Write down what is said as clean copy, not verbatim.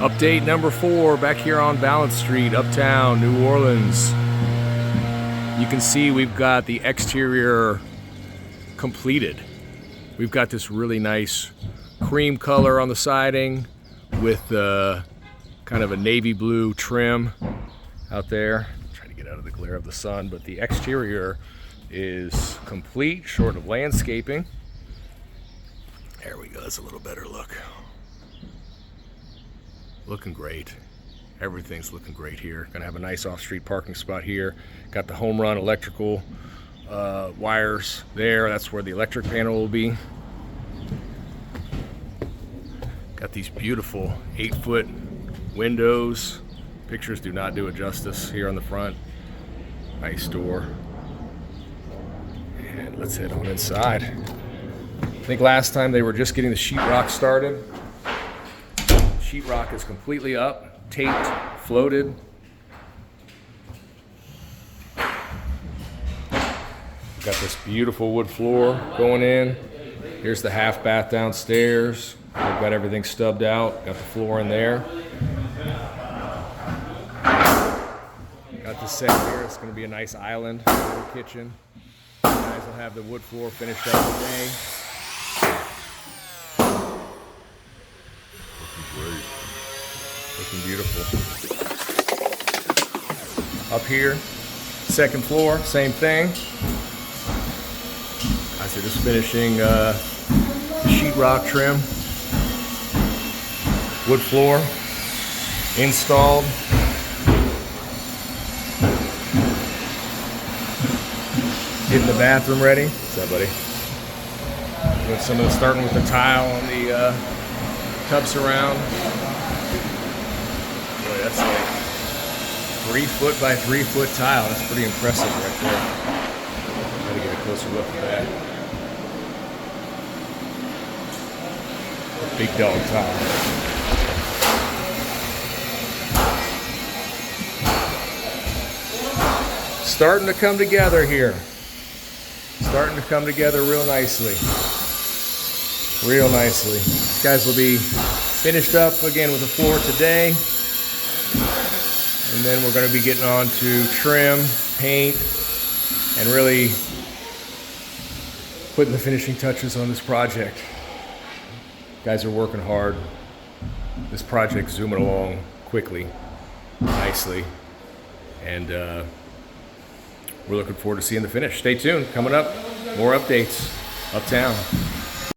Update number 4 back here on Valence Street, Uptown, New Orleans. You can see we've got the exterior completed. We've got this really nice cream color on the siding with kind of a navy blue trim out there. I'm trying to get out of the glare of the sun, but the exterior is complete, short of landscaping. There we go, that's a little better look. Looking great. Everything's looking great here. Gonna have a nice off-street parking spot here. Got the home run electrical wires there. That's where the electric panel will be. Got these beautiful 8-foot windows. Pictures do not do it justice here on the front. Nice door. And let's head on inside. I think last time they were just getting the sheetrock started. Sheetrock is completely up, taped, floated. Got this beautiful wood floor going in. Here's the half bath downstairs. We've got everything stubbed out. Got the floor in there. Got the set here. It's going to be a nice island little kitchen. You guys will have the wood floor finished up today. Looking beautiful. Up here, second floor, same thing. Guys are just finishing sheetrock trim. Wood floor installed. Getting the bathroom ready. What's that, buddy? Doing starting with the tile on the tub surround. Boy, that's like 3-foot by 3-foot tile. That's pretty impressive right there. Gotta get a closer look at that. Big dog tile. Starting to come together here. Starting to come together real nicely. Real nicely. These guys will be finished up again with the floor today. And then we're going to be getting on to trim, paint, and really putting the finishing touches on this project. Guys are working hard. This project's zooming along quickly, nicely. And we're looking forward to seeing the finish. Stay tuned. Coming up, more updates. Uptown.